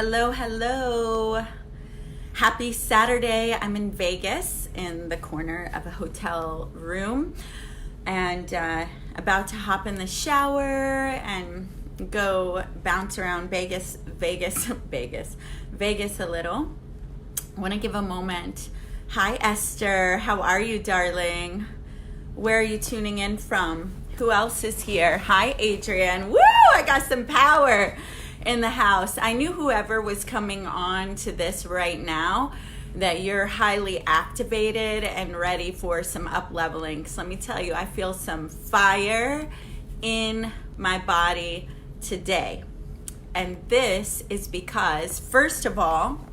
Hello, hello. Happy Saturday. I'm in Vegas in the corner of a hotel room and about to hop in the shower and go bounce around Vegas a little. I want to give a moment. Hi, Esther. How are you, darling? Where are you tuning in from? Who else is here? Hi, Adrian. Woo! I got some power in the house. I knew whoever was coming on to this right now that you're highly activated and ready for some up leveling. So let me tell you, I feel some fire in my body today. And this is because, first of all,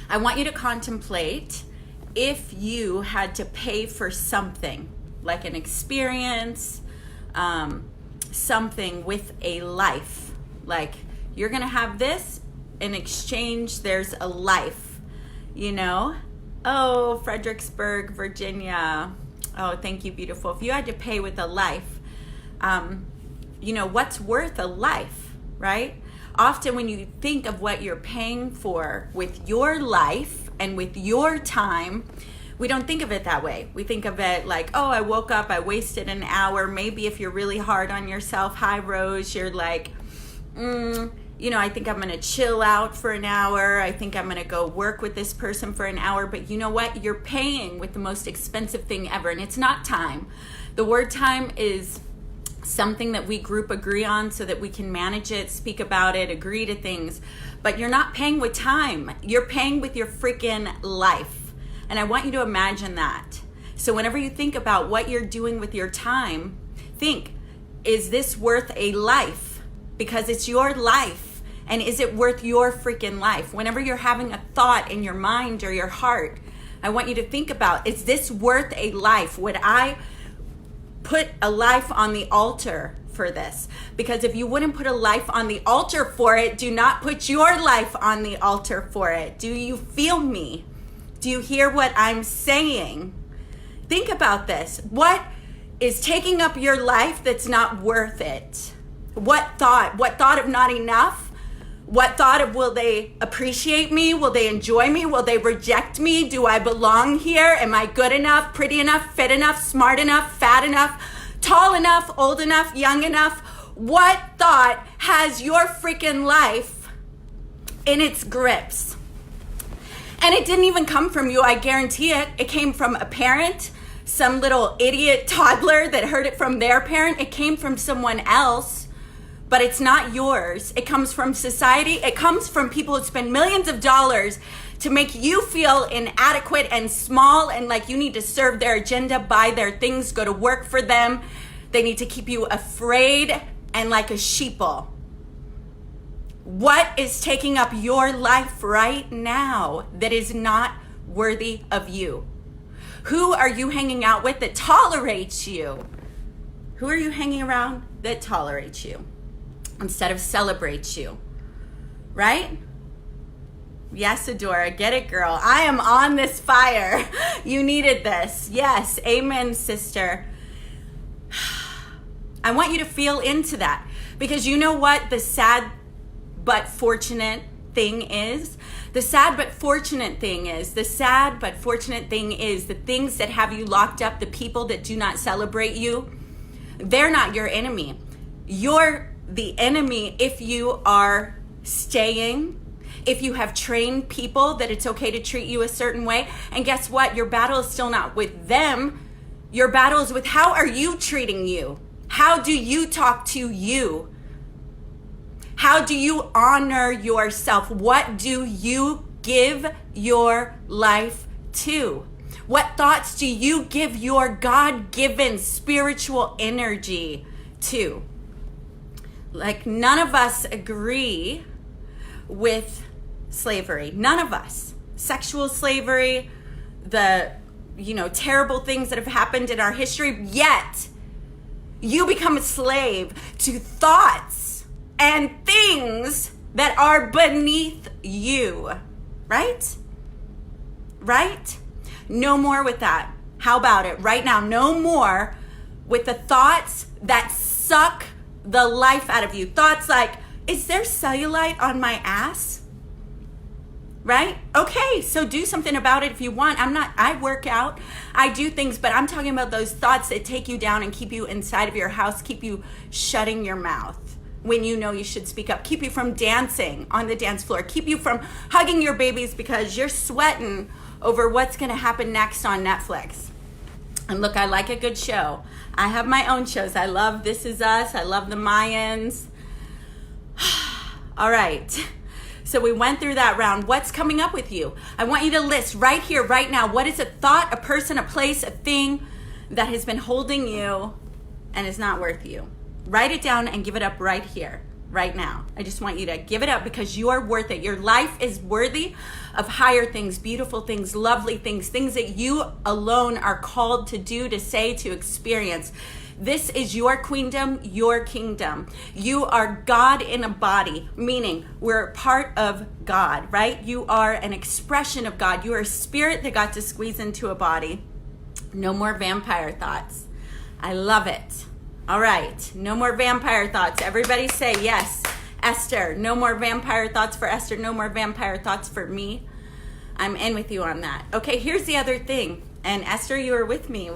I want you to contemplate if you had to pay for something, like an experience, something with a life. Like, you're going to have this, in exchange, there's a life, you know? Oh, Fredericksburg, Virginia. Oh, thank you, beautiful. If you had to pay with a life, you know, what's worth a life, right? Often when you think of what you're paying for with your life and with your time, we don't think of it that way. We think of it like, oh, I woke up, I wasted an hour. Maybe if you're really hard on yourself, hi, Rose, you're like, you know, I think I'm going to chill out for an hour. I think I'm going to go work with this person for an hour. But you know what? You're paying with the most expensive thing ever. And it's not time. The word time is something that we group agree on so that we can manage it, speak about it, agree to things. But you're not paying with time. You're paying with your freaking life. And I want you to imagine that. So whenever you think about what you're doing with your time, think, is this worth a life? Because it's your life. And is it worth your freaking life? Whenever you're having a thought in your mind or your heart, I want you to think about, is this worth a life? Would I put a life on the altar for this? Because if you wouldn't put a life on the altar for it, do not put your life on the altar for it. Do you feel me? Do you hear what I'm saying? Think about this. What is taking up your life that's not worth it? What thought? What thought of not enough? What thought of, will they appreciate me? Will they enjoy me? Will they reject me? Do I belong here? Am I good enough, pretty enough, fit enough, smart enough, fat enough, tall enough, old enough, young enough? What thought has your freaking life in its grips? And it didn't even come from you, I guarantee it. It came from a parent, some little idiot toddler that heard it from their parent. It came from someone else. But it's not yours. It comes from society. It comes from people who spend millions of dollars to make you feel inadequate and small and like you need to serve their agenda, buy their things, go to work for them. They need to keep you afraid and like a sheeple. What is taking up your life right now that is not worthy of you? Who are you hanging out with that tolerates you? Who are you hanging around that tolerates you instead of celebrates you, right? Yes, Adora, get it, girl. I am on this fire. You needed this. Yes, amen, sister. I want you to feel into that because you know what the sad but fortunate thing is? The sad but fortunate thing is the things that have you locked up, the people that do not celebrate you, they're not your enemy. You're the enemy if you are staying, if you have trained people that it's okay to treat you a certain way. And guess what? Your battle is still not with them. Your battle is with how are you treating you? How do you talk to you? How do you honor yourself? What do you give your life to? What thoughts do you give your God-given spiritual energy to? Like, none of us agree with slavery. None of us. Sexual slavery, the, terrible things that have happened in our history. Yet, you become a slave to thoughts and things that are beneath you. Right? Right? No more with that. How about it? Right now, no more with the thoughts that suck the life out of you. Thoughts like Is there cellulite on my ass? Right? Okay, so do something about it if you want. I work out, I do things, but I'm talking about those thoughts that take you down and keep you inside of your house, keep you shutting your mouth when you know you should speak up, keep you from dancing on the dance floor, keep you from hugging your babies because you're sweating over what's gonna happen next on Netflix. And look, I like a good show. I have my own shows. I love This Is Us, I love The Mayans. All right. So we went through that round. What's coming up with you? I want you to list right here, right now. What is a thought, a person, a place, a thing that has been holding you and is not worth you? Write it down and give it up right here, right now. I just want you to give it up because you are worth it. Your life is worthy of higher things, beautiful things, lovely things, things that you alone are called to do, to say, to experience. This is your queendom, your kingdom. You are God in a body, meaning we're part of God, right? You are an expression of God. You are a spirit that got to squeeze into a body. No more vampire thoughts. I love it. All right, no more vampire thoughts. Everybody say yes. Esther, no more vampire thoughts for Esther. No more vampire thoughts for me. I'm in with you on that. Okay, here's the other thing. And Esther, you were with me.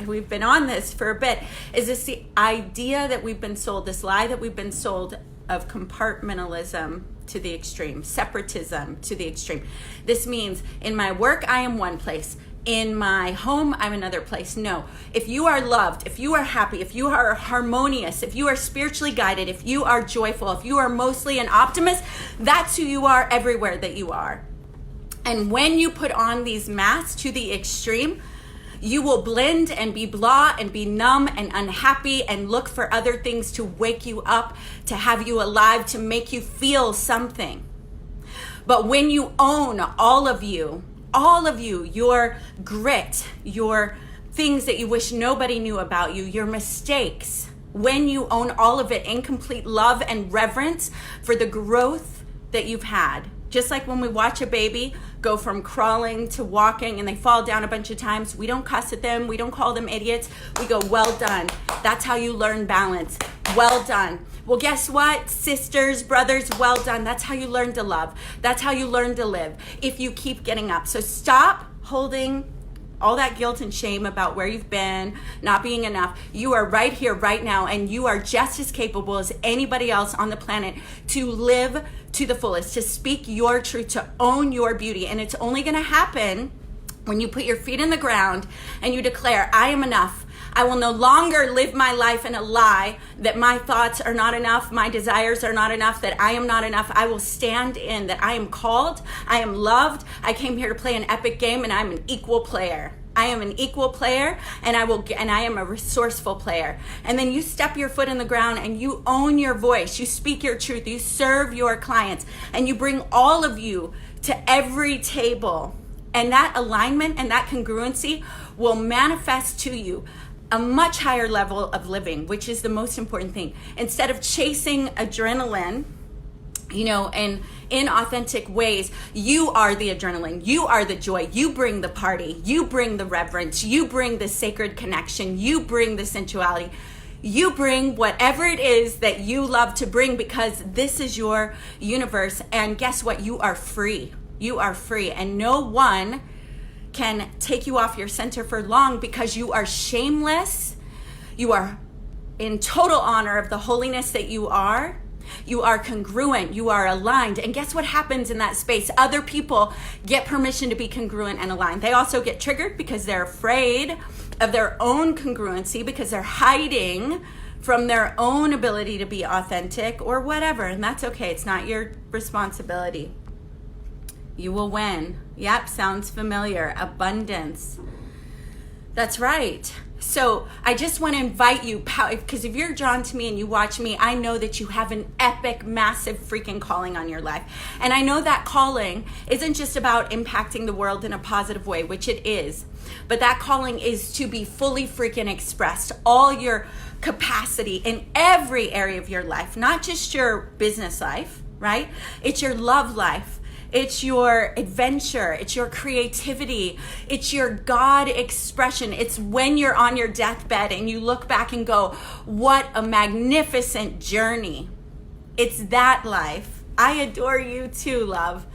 We've been on this for a bit. Is this the idea that we've been sold, this lie that we've been sold of compartmentalism to the extreme, separatism to the extreme? This means in my work, I am one place. In my home, I'm another place. No, if you are loved, if you are happy, if you are harmonious, if you are spiritually guided, if you are joyful, if you are mostly an optimist, that's who you are everywhere that you are. And when you put on these masks to the extreme, you will blend and be blah and be numb and unhappy and look for other things to wake you up, to have you alive, to make you feel something. But when you own all of you, your grit, your things that you wish nobody knew about you, your mistakes, when you own all of it in complete love and reverence for the growth that you've had. Just like when we watch a baby go from crawling to walking and they fall down a bunch of times, we don't cuss at them, we don't call them idiots, we go, well done. That's how you learn balance. Well done. Well, guess what, sisters, brothers, well done. That's how you learn to love. That's how you learn to live, if you keep getting up. So stop holding all that guilt and shame about where you've been, not being enough. You are right here, right now, and you are just as capable as anybody else on the planet to live to the fullest, to speak your truth, to own your beauty. And it's only gonna happen when you put your feet in the ground and you declare, I am enough. I will no longer live my life in a lie that my thoughts are not enough, my desires are not enough, that I am not enough. I will stand in that I am called, I am loved, I came here to play an epic game, and I'm an equal player. I am an equal player, and I am a resourceful player. And then you step your foot in the ground and you own your voice, you speak your truth, you serve your clients, and you bring all of you to every table. And that alignment and that congruency will manifest to you a much higher level of living, which is the most important thing. Instead of chasing adrenaline, in inauthentic ways, you are the adrenaline, you are the joy, you bring the party, you bring the reverence, you bring the sacred connection, you bring the sensuality, you bring whatever it is that you love to bring, because this is your universe. And guess what? You are free. You are free, and no one can take you off your center for long, because you are shameless. You are in total honor of the holiness that you are. You are congruent. You are aligned. And guess what happens in that space? Other people get permission to be congruent and aligned. They also get triggered because they're afraid of their own congruency, because they're hiding from their own ability to be authentic or whatever. And that's okay. It's not your responsibility. You will win. Yep, sounds familiar. Abundance. That's right. So I just want to invite you, because if you're drawn to me and you watch me, I know that you have an epic, massive freaking calling on your life. And I know that calling isn't just about impacting the world in a positive way, which it is, but that calling is to be fully freaking expressed, all your capacity in every area of your life, not just your business life, right? It's your love life. It's your adventure, it's your creativity, it's your God expression. It's when you're on your deathbed and you look back and go, what a magnificent journey. It's that life. I adore you too, love.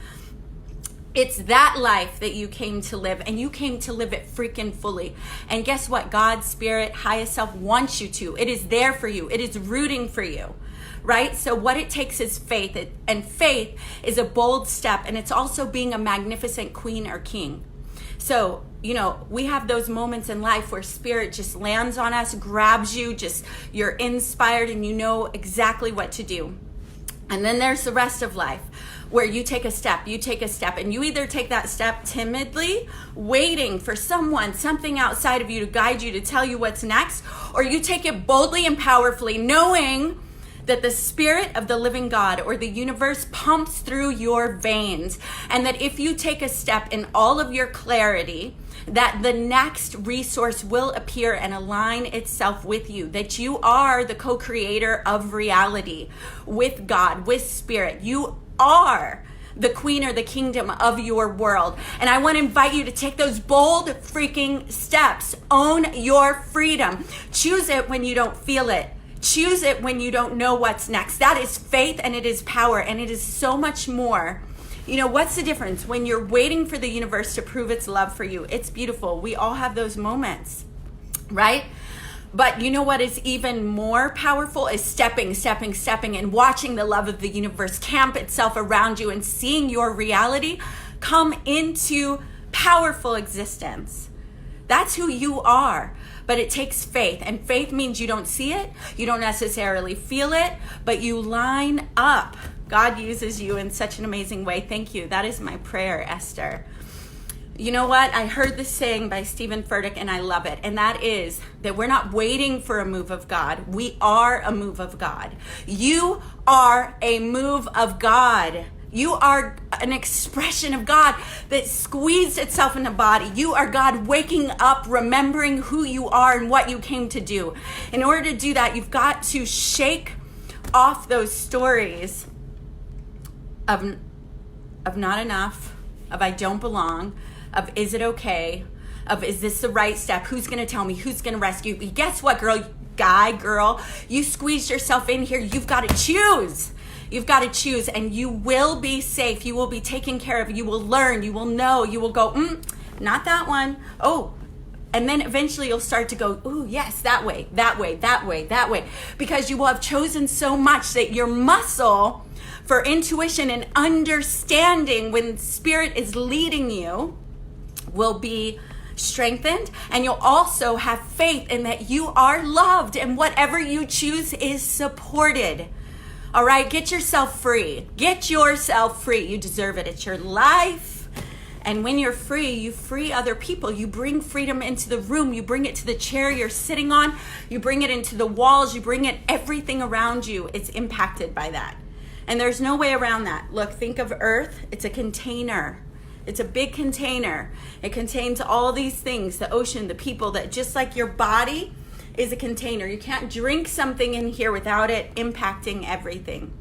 It's that life that you came to live, and you came to live it freaking fully. And guess what? God, Spirit, highest self wants you to. It is there for you. It is rooting for you, right? So what it takes is faith, and faith is a bold step, and it's also being a magnificent queen or king. So, you know, we have those moments in life where Spirit just lands on us, grabs you, just you're inspired and you know exactly what to do. And then there's the rest of life where you take a step, and you either take that step timidly, waiting for something outside of you to guide you, to tell you what's next, or you take it boldly and powerfully, knowing that the Spirit of the living God or the universe pumps through your veins, and that if you take a step in all of your clarity, that the next resource will appear and align itself with you, that you are the co-creator of reality with God, with Spirit. You are the queen or the kingdom of your world. And I want to invite you to take those bold freaking steps. Own your freedom. Choose it when you don't feel it. Choose it when you don't know what's next. That is faith, and it is power, and it is so much more. You know, what's the difference when you're waiting for the universe to prove its love for you? It's beautiful. We all have those moments, right? But you know what is even more powerful is stepping, and watching the love of the universe camp itself around you and seeing your reality come into powerful existence. That's who you are. But it takes faith, and faith means you don't see it, you don't necessarily feel it, but you line up. God uses you in such an amazing way. Thank you. That is my prayer, Esther. You know what? I heard this saying by Stephen Furtick, and I love it. And that is that we're not waiting for a move of God. We are a move of God. You are a move of God. You are an expression of God that squeezed itself in the body. You are God waking up, remembering who you are and what you came to do. In order to do that, you've got to shake off those stories of not enough, of I don't belong, of is it okay, of is this the right step, who's going to tell me, who's going to rescue me. Guess what, girl, you squeezed yourself in here. You've got to choose. You've got to choose, and you will be safe. You will be taken care of. You will learn. You will know. You will go, not that one. Oh, and then eventually you'll start to go, ooh, yes, that way, that way, that way, that way. Because you will have chosen so much that your muscle for intuition and understanding when Spirit is leading you will be strengthened, and you'll also have faith in that you are loved, and whatever you choose is supported. All right, get yourself free. Get yourself free. You deserve it. It's your life. And when you're free, you free other people. You bring freedom into the room. You bring it to the chair you're sitting on. You bring it into the walls. You bring it, everything around you. It's impacted by that. And there's no way around that. Look, think of Earth. It's a container. It's a big container. It contains all these things, the ocean, the people, that just like your body is a container. You can't drink something in here without it impacting everything.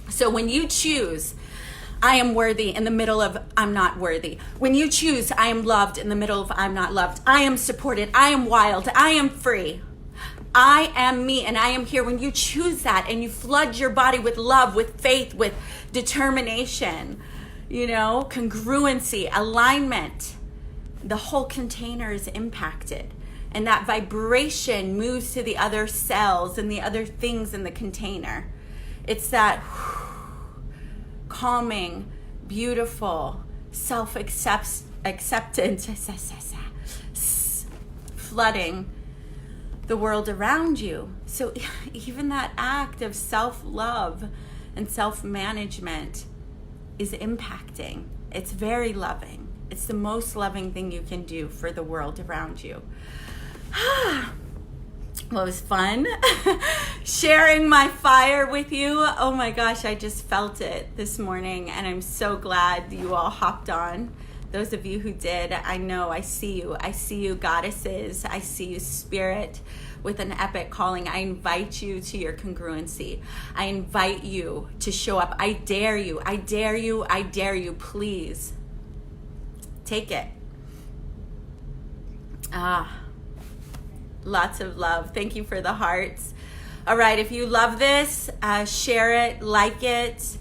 So when you choose, I am worthy in the middle of I'm not worthy. When you choose, I am loved in the middle of I'm not loved. I am supported. I am wild. I am free. I am me, and I am here. When you choose that and you flood your body with love, with faith, with determination, congruency, alignment, the whole container is impacted. And that vibration moves to the other cells and the other things in the container. It's that calming, beautiful, self-acceptance, flooding the world around you. So even that act of self-love and self-management is impacting. It's very loving. It's the most loving thing you can do for the world around you. Well, it was fun sharing my fire with you. Oh my gosh, I just felt it this morning, and I'm so glad you all hopped on. Those of you who did, I know, I see you. I see you, goddesses. I see you, Spirit, with an epic calling. I invite you to your congruency. I invite you to show up. I dare you. I dare you. I dare you. Please take it. Lots of love. Thank you for the hearts. All right, if you love this, share it, like it.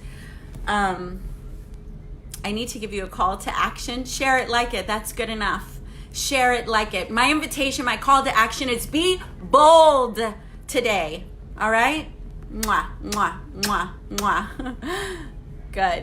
I need to give you a call to action. Share it, like it. That's good enough. Share it, like it. My invitation, my call to action is be bold today. All right? Mwah, mwah, mwah, mwah. Good.